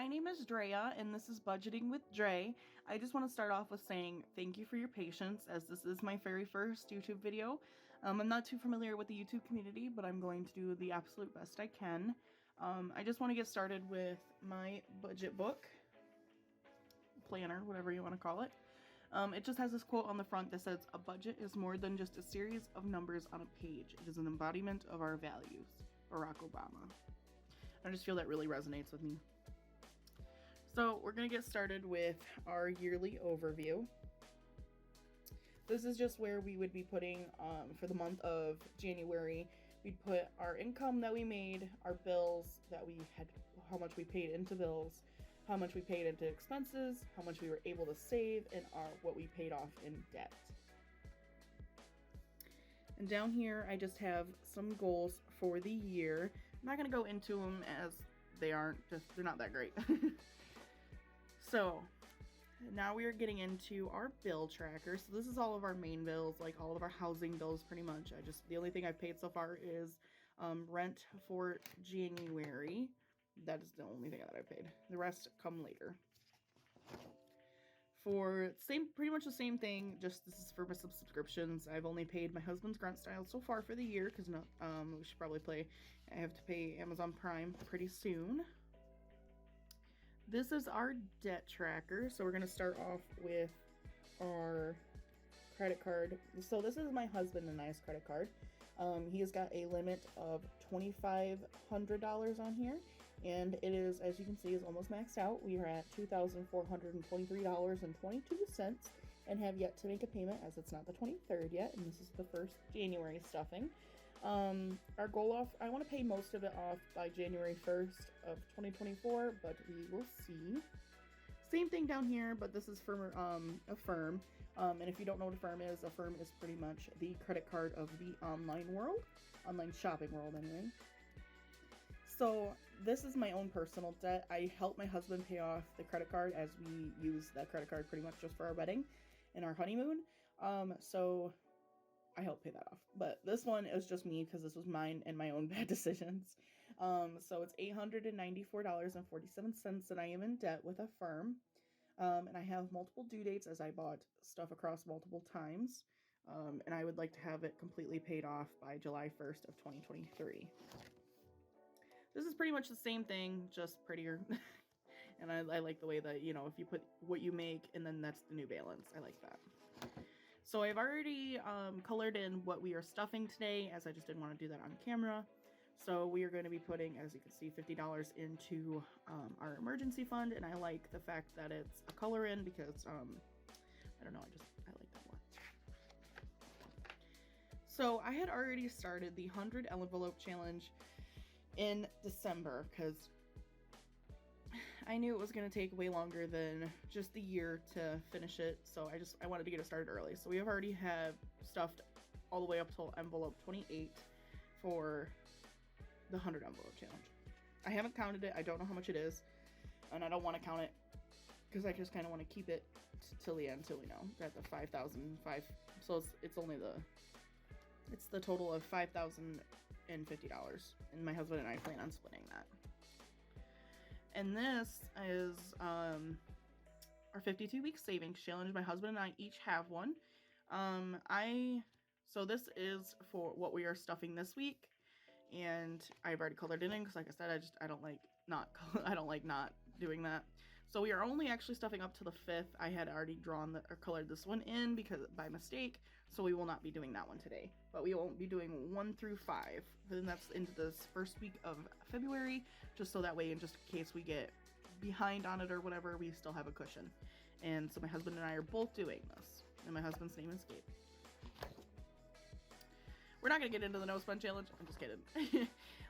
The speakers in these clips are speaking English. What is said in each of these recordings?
My name is Dreia, and this is Budgeting with Dre. I just want to start off with saying thank you for your patience, as this is my very first YouTube video. I'm not too familiar with the YouTube community, but I'm going to do the absolute best I can. I just want to get started with my budget book, planner, whatever you want to call it. It just has this quote on the front that says, "A budget is more than just a series of numbers on a page. It is an embodiment of our values." Barack Obama. I just feel that really resonates with me. So we're going to get started with our yearly overview. This is just where we would be putting, for the month of January, we'd put our income that we made, our bills that we had, how much we paid into bills, how much we paid into expenses, how much we were able to save, and what we paid off in debt. And down here, I just have some goals for the year. I'm not going to go into them as they're not that great. So now we are getting into our bill tracker. So this is all of our main bills, like all of our housing bills pretty much. The only thing I've paid so far is rent for January. That is the only thing that I've paid. The rest come later. For pretty much the same thing, just this is for my subscriptions. I've only paid my husband's Grunt Style so far for the year, because we should probably I have to pay Amazon Prime pretty soon. This is our debt tracker. So we're going to start off with our credit card. So this is my husband and I's credit card. He has got a limit of $2,500 on here, and it is, as you can see, is almost maxed out. We are at $2,423.22 and have yet to make a payment, as it's not the 23rd yet, and this is the first January stuffing. Our goal I want to pay most of it off by January 1st of 2024, but we will see. Same thing down here, but this is for Affirm. And if you don't know what Affirm is pretty much the credit card of the online shopping world anyway. So this is my own personal debt. I helped my husband pay off the credit card, as we use that credit card pretty much just for our wedding and our honeymoon. So I helped pay that off. But this one is just me, because this was mine and my own bad decisions. So it's $894.47 that I am in debt with Affirm. And I have multiple due dates, as I bought stuff across multiple times. And I would like to have it completely paid off by July 1st of 2023. This is pretty much the same thing, just prettier. And I like the way that, if you put what you make and then that's the new balance. I like that. So I've already colored in what we are stuffing today, as I just didn't want to do that on camera. So we are going to be putting, as you can see, $50 into our emergency fund. And I like the fact that it's a color in, because, I don't know, I like that more. So I had already started the 100 envelope challenge in December, because I knew it was going to take way longer than just the year to finish it. So I wanted to get it started early. So we have already stuffed all the way up till envelope 28 for the 100 envelope challenge. I haven't counted it. I don't know how much it is, and I don't want to count it, because I just kind of want to keep it till the end, till we know. We're at the 5,005. So it's the total of $5,050, and my husband and I plan on splitting that. And this is our 52-week savings challenge. My husband and I each have one. So this is for what we are stuffing this week, and I've already colored it in, because like I said, I don't like not doing that. So we are only actually stuffing up to the 5th. I had already colored this one in by mistake, so we will not be doing that one today. But we won't be doing 1 through 5. Then that's into this first week of February, just so that way, in just in case we get behind on it or whatever, we still have a cushion. And so my husband and I are both doing this, and my husband's name is Gabe. We're not gonna get into the no spend challenge. I'm just kidding.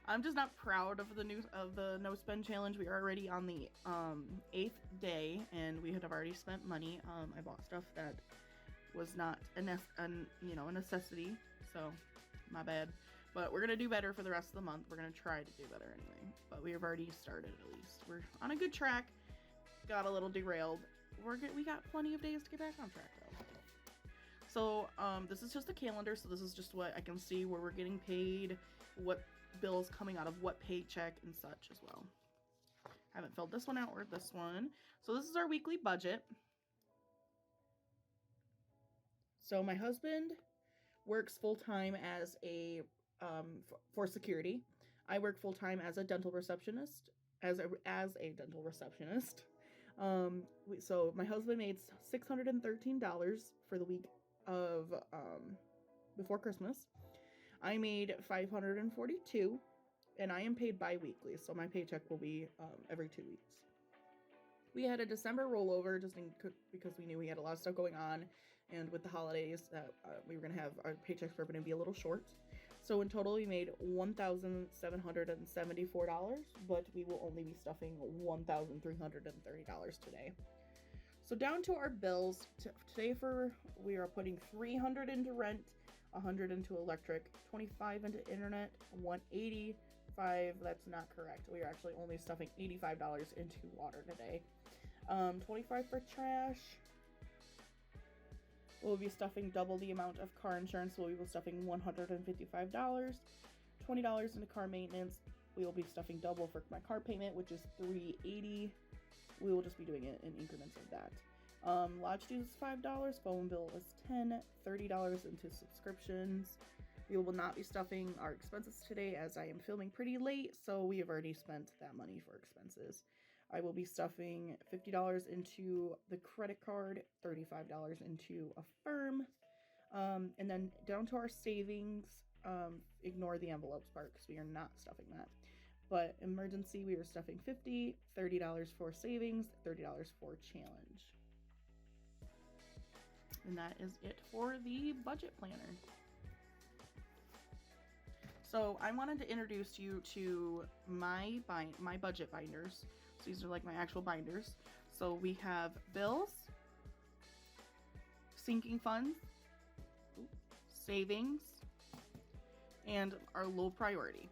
I'm just not proud of the no spend challenge. We are already on the 8th day, and we have already spent money. I bought stuff that was not a necessity, so my bad. But we're gonna do better for the rest of the month. We're gonna try to do better anyway. But we have already started, at least. We're on a good track. Got a little derailed. We got plenty of days to get back on track though. So this is just a calendar, so this is just what I can see where we're getting paid, what bills coming out of what paycheck and such as well. Haven't filled this one out or this one. So this is our weekly budget. So my husband works full-time as a for security. I work full-time as a dental receptionist. As a dental receptionist. So my husband made $613 for the week of before Christmas. I made $542, and I am paid bi-weekly, so my paycheck will be every 2 weeks. We had a December rollover because we knew we had a lot of stuff going on, and with the holidays that we were going to have, our paychecks were going to be a little short. So in total, we made $1,774, but we will only be stuffing $1,330 today. So down to our bills. Today we are putting $300 into rent, $100 into electric, $25 into internet, $185. That's not correct. We are actually only stuffing $85 into water today. $25 for trash. We'll be stuffing double the amount of car insurance, so we will be stuffing $155. $20 into car maintenance. We will be stuffing double for my car payment, which is $380. We will just be doing it in increments of that. Lodge dues is $5. Phone bill is $10. $30 into subscriptions. We will not be stuffing our expenses today as I am filming pretty late, so we have already spent that money for expenses. I will be stuffing $50 into the credit card, $35 into Affirm, and then down to our savings. Ignore the envelopes part because we are not stuffing that. But emergency, we are stuffing $50, $30 for savings, $30 for challenge. And that is it for the budget planner. So I wanted to introduce you to my budget binders. So these are like my actual binders. So we have bills, sinking funds, savings, and our low priority.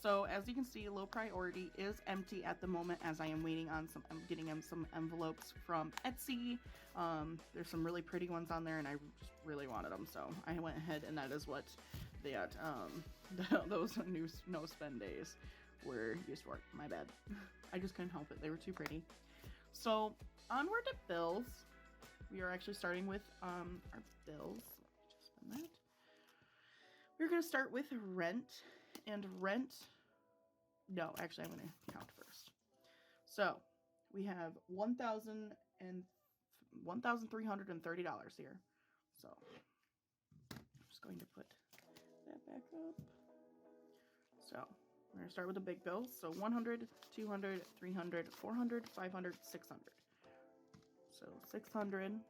So as you can see, low priority is empty at the moment as I am waiting on I'm getting some envelopes from Etsy. There's some really pretty ones on there and I just really wanted them. So I went ahead and that is what that, those new no spend days were used for. My bad. I just couldn't help it. They were too pretty. So onward to bills. We are actually starting with our bills. Just spend that. We're going to start with rent. And rent, no, actually I'm going to count first. So we have $1,330 here. So I'm just going to put that back up. So we're going to start with the big bills. So 100, 200, 300, 400, 500, 600. So 600,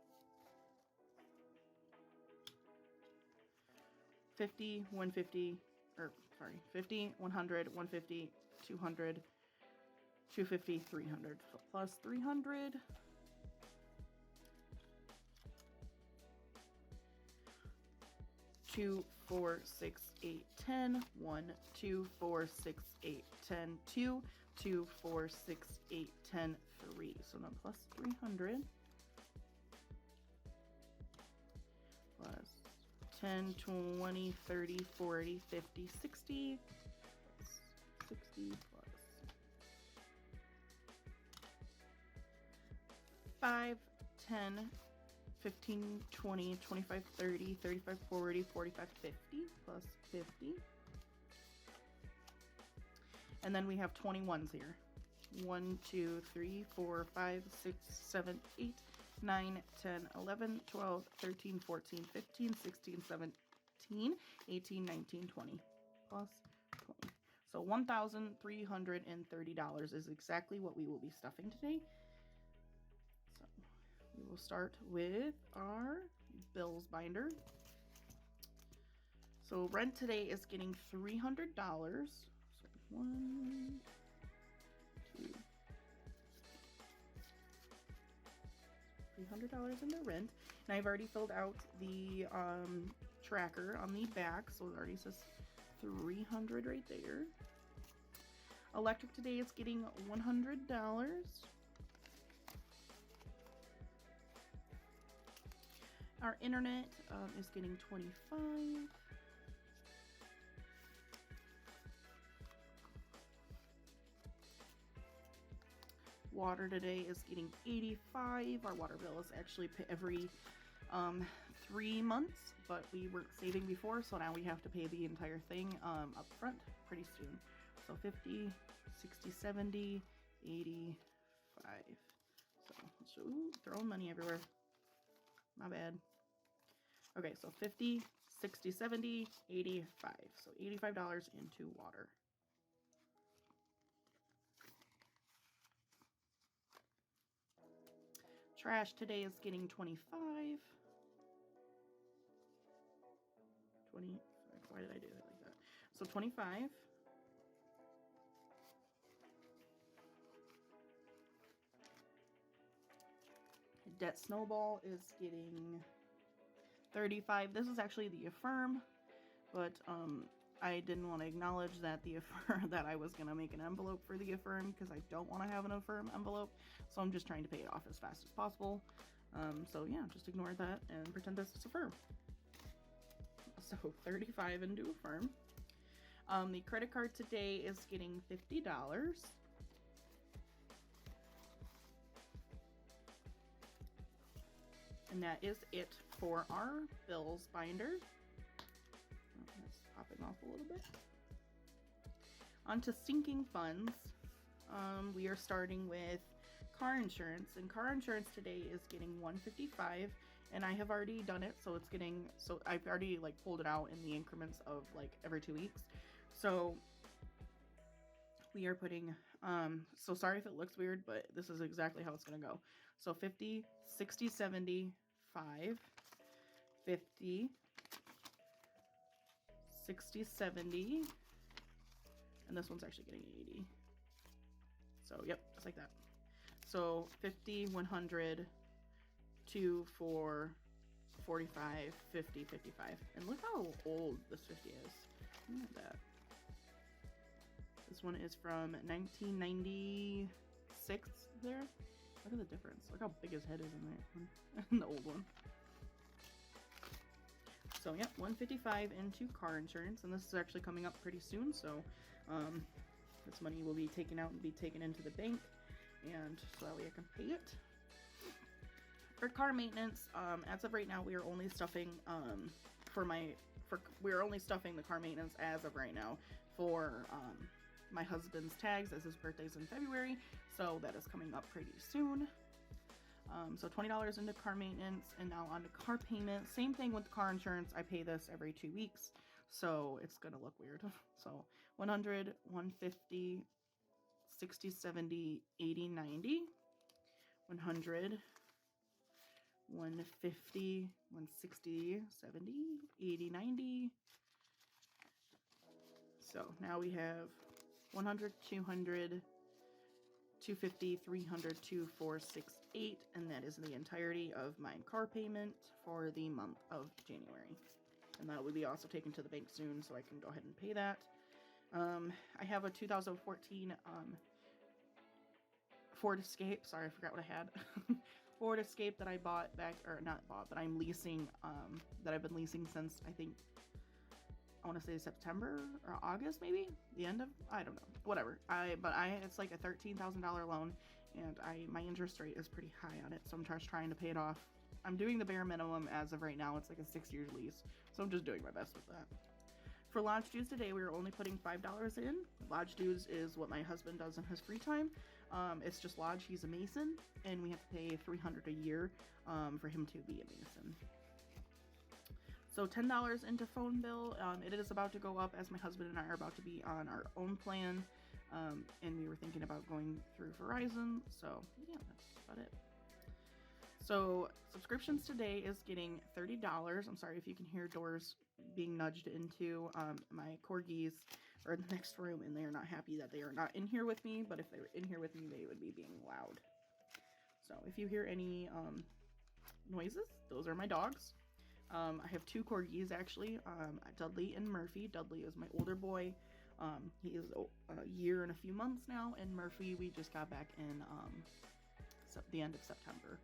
50, 150, or sorry, 50, 100, 150, 200, 250, 300, plus 300, 2, 4, 6, 8, 10, 1, 2, 4, 6, 8, 10, 2, 2, 4, 6, 8, 10, 3. So now plus 300, plus 10, 20, 30, 40, 50, 60, plus 60, plus 5, 10, 15, 20, 25, 30, 35, 40, 45, 50, plus 50. And then we have 21s here. 1, 2, 3, 4, 5, 6, 7, 8, 9, 10, 11, 12, 13, 14, 15, 16, 17, 18, 19, 20, plus 20. So $1,330 is exactly what we will be stuffing today. So we will start with our bills binder. So rent today is getting $300. So 1, 2, $300 in the rent, and I've already filled out the tracker on the back, so it already says 300 right there. Electric today is getting $100. Our internet is getting $25. Water today is getting $85. Our water bill is actually every 3 months, but we weren't saving before, so now we have to pay the entire thing up front pretty soon. So 50, 60, 70, 85. So throwing money everywhere. My bad. Okay, so 50, 60, 70, 85. So $85 into water. Trash today is getting 25. 25. Why did I do it like that? So 25. Debt Snowball is getting 35. This is actually the Affirm, but I didn't want to acknowledge that the Affirm that I was gonna make an envelope for the Affirm because I don't want to have an Affirm envelope, so I'm just trying to pay it off as fast as possible. So yeah, just ignore that and pretend this is Affirm. So 35 into Affirm. The credit card today is getting $50. And that is it for our bills binder. Oh, it's popping off a little bit. On to sinking funds. We are starting with car insurance, and car insurance today is getting $155, and I have already done it, so it's getting, so I've already like pulled it out in the increments of like every 2 weeks. So we are putting, so sorry if it looks weird, but this is exactly how it's gonna go. So 50, 60, 70, 5, 50, 60, 70, and this one's actually getting 80. So yep, just like that. So 50, 100, 2, 4, 45, 50, 55. And look how old this 50 is. Look at that. This one is from 1996 there. Look at the difference. Look how big his head is in that one. The old one. So yeah, 155 into car insurance, and this is actually coming up pretty soon, so this money will be taken out and be taken into the bank, and so that way I can pay it. For car maintenance, as of right now, we are only stuffing we're only stuffing the car maintenance as of right now for my husband's tags, as his birthday's in February, so that is coming up pretty soon. So $20 into car maintenance, and now on to car payment. Same thing with car insurance. I pay this every 2 weeks, so it's gonna look weird. So 100, 150, 60, 70, 80, 90, 100, 150, 160, 70, 80, 90. So now we have 100, 200, 250, 300, 2, 4, 6, 8, and that is the entirety of my car payment for the month of January. And that will be also taken to the bank soon, so I can go ahead and pay that. I have a 2014 Ford Escape. Sorry, I forgot what I had. Ford Escape that I bought back, or not bought, but I'm leasing, that I've been leasing since, I think, I want to say September or August, maybe the end of, I don't know, whatever. It's like a $13,000 loan, and my interest rate is pretty high on it, so I'm just trying to pay it off. I'm doing the bare minimum as of right now. It's like a 6-year lease, so I'm just doing my best with that. For lodge dues today, we are only putting $5 in. Lodge dues is what my husband does in his free time. It's just lodge. He's a Mason, and we have to pay $300 a year for him to be a Mason. So $10 into phone bill. It is about to go up as my husband and I are about to be on our own plan, and we were thinking about going through Verizon. So yeah, that's about it. So subscriptions today is getting $30. I'm sorry if you can hear doors being nudged into. My corgis are in the next room, and they are not happy that they are not in here with me, but if they were in here with me, they would be being loud. So if you hear any noises, those are my dogs. I have 2 corgis actually, Dudley and Murphy. Dudley is my older boy. He is a year and a few months now, and Murphy we just got back in the end of September.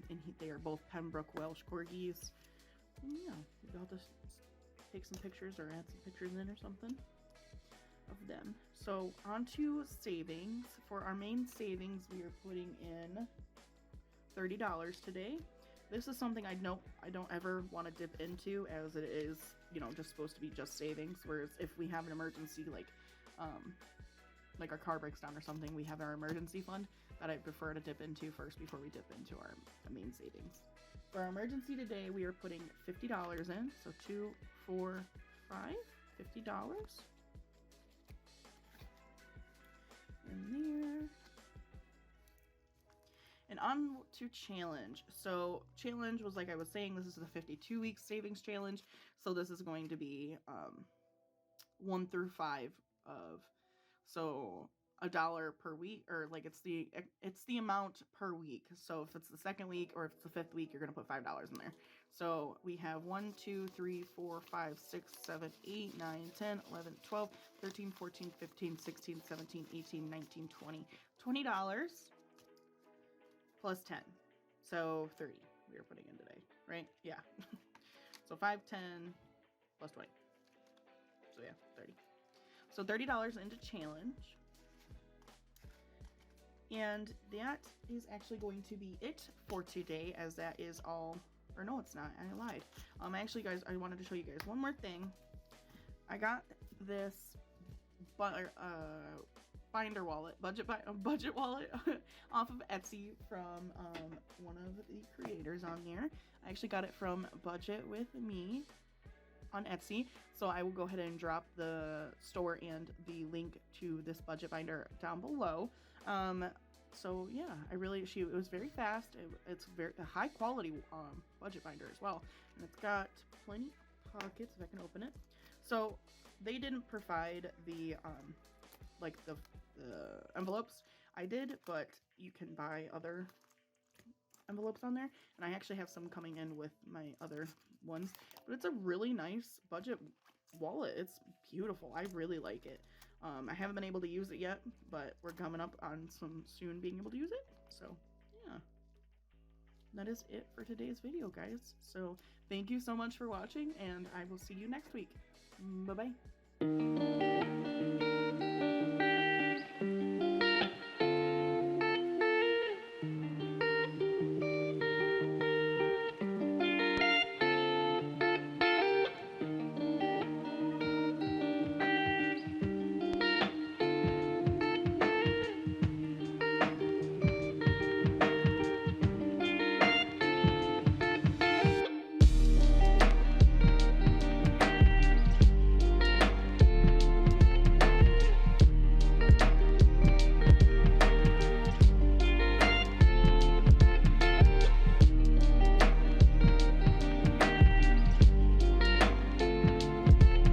And they are both Pembroke Welsh corgis. And yeah, maybe I'll just take some pictures or add some pictures in or something. of them. So on to savings. For our main savings, we are putting in $30 today. This is something I don't ever want to dip into, as it is, you know, just supposed to be just savings. Whereas if we have an emergency, like our car breaks down or something, we have our emergency fund that I prefer to dip into first before we dip into our main savings. For our emergency today, we are putting $50 in. So 2, 4, 5, $50 in there. And on to challenge. So challenge was, like I was saying, this is a 52-week savings challenge. So this is going to be 1 through 5 of, so $1 per week, or like it's the amount per week. So if it's the second week or if it's the 5th week, you're gonna put $5 in there. So we have 1, 2, 3, 4, 5, 6, 7, 8, 9, 10, 11, 12, 13, 14, 15, 16, 17, 18, 19, 20. $20 plus 10. So 30 we are putting in today, right? Yeah. So 5, 10 plus 20. So yeah, 30. So $30 into challenge. And that is actually going to be it for today, as that is all, or no, it's not, I lied. Actually, guys, I wanted to show you guys one more thing. I got this binder wallet, budget wallet off of Etsy from one of the creators on there. I actually got it from Budget With Me on Etsy, so I will go ahead and drop the store and the link to this budget binder down below. So yeah, it was very fast. It's a high quality budget binder as well, and it's got plenty of pockets if I can open it. So they didn't provide the like the envelopes. I did, but you can buy other envelopes on there, and I actually have some coming in with my other ones. But it's a really nice budget wallet. It's beautiful. I really like it. I haven't been able to use it yet, but we're coming up on soon being able to use it. So yeah, that is it for today's video, guys. So thank you so much for watching, and I will see you next week. Bye bye.